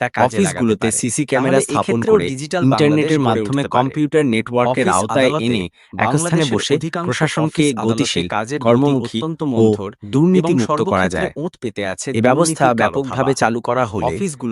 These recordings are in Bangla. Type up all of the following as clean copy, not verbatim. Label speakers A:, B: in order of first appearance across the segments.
A: তা কাজে লাগাতে
B: অফিসগুলোতে
A: পারে।
B: সিসি ক্যামেরা
A: তাহলে
B: স্থাপন
A: এক্ষেত্রেও
B: করে
A: ডিজিটাল
B: ইন্টারনেটের
A: বাংলাদেশ গড়ে
B: মাধ্যমে
A: উঠতে পারে।
B: কম্পিউটার নেটওয়ার্কের
A: অফিস
B: আওতায়
A: আদালতে
B: এনে এক স্থানে
A: বাংলাদেশের
B: বসে
A: অধিকাংশ
B: প্রশাসনকে
A: অফিস আদালতে
B: গতিশীল,
A: কাজের গতি
B: কর্মমুখী
A: অত্যন্ত
B: ও
A: মন্থর এবং
B: দুর্নীতিমুক্ত করা
A: সর্বক্ষেত্রে
B: যায়।
A: ওঁত পেতে আছে
B: এ ব্যবস্থা
A: দুর্নীতি, কালো
B: ব্যাপকভাবে
A: থাবা।
B: চালু করা হলে
A: অফিসগুলোতে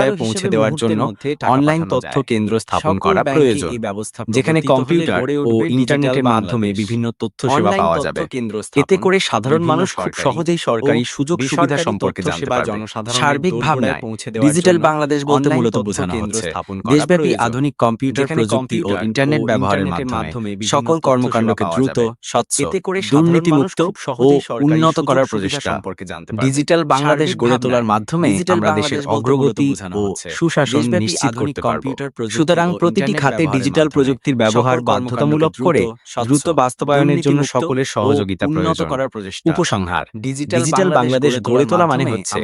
A: দোরগোড়ায় পৌঁছে দেওয়ার জন্য অনলাইন তথ্য কেন্দ্র স্থাপন করা প্রয়োজন, যেখানে কম্পিউটার ও ইন্টারনেটের মাধ্যমে বিভিন্ন তথ্য সেবা পাওয়া যাবে। এতে করে সাধারণ মানুষ খুব সহজেই সরকারি সুযোগ সুবিধা সম্পর্কে জানতে পারবে। সার্বিক ভাবনায় ডিজিটাল বাংলাদেশ বলতে মূলত বোঝানো হচ্ছে দেশব্যাপী আধুনিক কম্পিউটার প্রযুক্তি ও ইন্টারনেট ব্যবহারের মাধ্যমে সকল কর্মকাণ্ডকে দ্রুত, স্বচ্ছ, দুর্নীতিমুক্ত ও উন্নত করার প্রচেষ্টা। ডিজিটাল বাংলাদেশ গড়ে তোলার মাধ্যমে আমরা দেশের অগ্রগতি ও সুশাসন নিশ্চিত করতে পারব। সুতরাং প্রতিটি খাতে ডিজিটাল প্রযুক্তির ব্যবহার বাধ্যতামূলক করে দ্রুত বাস্তবায়নের জন্য সকলের সহযোগিতা প্রয়োজন। উপসংহার: ডিজিটাল বাংলাদেশ গড়ে তোলা মানে হচ্ছে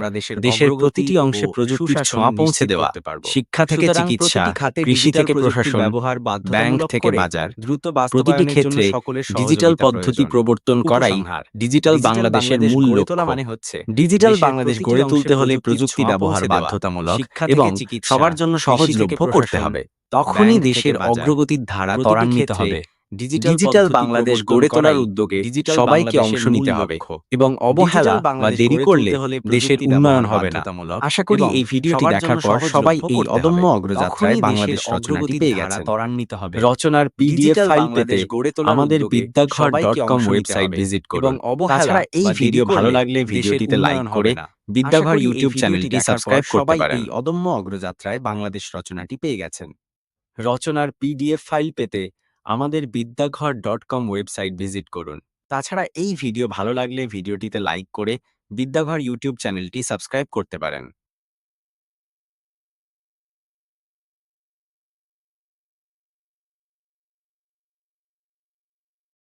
A: দেশের প্রতিটি অংশে প্রযুক্তির
B: সুশাসন
A: ছোঁয়া পৌঁছে
B: নিশ্চিত
A: দেওয়া,
B: করতে পারব।
A: শিক্ষা থেকে
B: সুতরাং
A: চিকিৎসা,
B: প্রতিটি খাতে
A: কৃষি
B: ডিজিটাল
A: থেকে
B: প্রযুক্তির
A: প্রশাসন,
B: ব্যবহার
A: ব্যাংক
B: বাধ্যতামূলক
A: থেকে
B: করে
A: বাজার,
B: দ্রুত
A: প্রতিটি
B: বাস্তবায়নের জন্য
A: ক্ষেত্রে
B: সকলের
A: ডিজিটাল
B: সহযোগিতা
A: পদ্ধতি
B: প্রয়োজন।
A: প্রবর্তন করাই
B: উপসংহার:
A: ডিজিটাল
B: ডিজিটাল
A: বাংলাদেশের
B: বাংলাদেশ
A: মূল
B: গড়ে
A: লক্ষ্য।
B: তোলা মানে হচ্ছে
A: ডিজিটাল
B: দেশের
A: বাংলাদেশ
B: প্রতিটি
A: গড়ে
B: অংশে
A: তুলতে হলে
B: প্রযুক্তির
A: প্রযুক্তি
B: ছোঁয়া
A: ব্যবহার
B: পৌঁছে দেওয়া,
A: বাধ্যতামূলক
B: শিক্ষা
A: এবং
B: থেকে চিকিৎসা,
A: সবার জন্য
B: কৃষি থেকে
A: সহজলভ্য করতে
B: প্রশাসন,
A: হবে। তখনই
B: ব্যাংক থেকে
A: দেশের
B: বাজার,
A: অগ্রগতির ধারা
B: প্রতিটি
A: ত্বরান্বিত
B: ক্ষেত্রে
A: হবে।
B: ডিজিটাল
A: ডিজিটাল
B: পদ্ধতি
A: বাংলাদেশ
B: প্রবর্তন
A: গড়ে তোলার
B: করাই
A: উদ্যোগে
B: ডিজিটাল
A: সবাইকে
B: বাংলাদেশের
A: অংশ
B: মূল
A: নিতে হবে
B: লক্ষ্য।
A: এবং অবহেলা
B: ডিজিটাল
A: বা
B: বাংলাদেশ
A: দেরি
B: গড়ে
A: করলে
B: তুলতে হলে
A: দেশের
B: প্রযুক্তি
A: উন্নয়ন
B: ব্যবহার
A: হবে না।
B: বাধ্যতামূলক
A: আশা করি
B: এবং
A: এই ভিডিওটি
B: সবার
A: দেখার
B: জন্য
A: পর সবাই
B: সহজলভ্য
A: এই
B: করতে
A: অদম্য
B: হবে।
A: অগ্রযাত্রায়
B: তখনই
A: বাংলাদেশ
B: দেশের
A: রচনাটি
B: অগ্রগতির
A: পেয়ে
B: ধারা
A: গেছেন।
B: ত্বরান্বিত হবে।
A: রচনার পিডিএফ
B: ডিজিটাল
A: ফাইল
B: বাংলাদেশ
A: পেতে
B: গড়ে তোলার
A: আমাদের
B: উদ্যোগে
A: বিদ্যাঘর
B: সবাইকে
A: .com
B: অংশ নিতে
A: ওয়েবসাইট
B: হবে
A: ভিজিট
B: এবং
A: করুন।
B: অবহেলা
A: তাছাড়া এই
B: বা দেরি
A: ভিডিও ভালো
B: করলে
A: লাগলে
B: দেশের
A: ভিডিওটিতে লাইক
B: উন্নয়ন
A: করে
B: হবে না। আশা
A: বিদ্যাঘর
B: করি এই
A: ইউটিউব
B: ভিডিওটি
A: চ্যানেলটি
B: দেখার পর
A: সাবস্ক্রাইব করতে
B: সবাই
A: পারেন।
B: এই অদম্য অগ্রযাত্রায় বাংলাদেশ রচনাটি পেয়ে গেছেন। রচনার পিডিএফ ফাইল পেতে আমাদের বিদ্যাঘর .com ওয়েবসাইট ভিজিট করুন। তাছাড়া এই ভিডিও ভালো লাগলে ভিডিওটিতে লাইক করে বিদ্যাঘর ইউটিউব চ্যানেলটি সাবস্ক্রাইব করতে পারেন।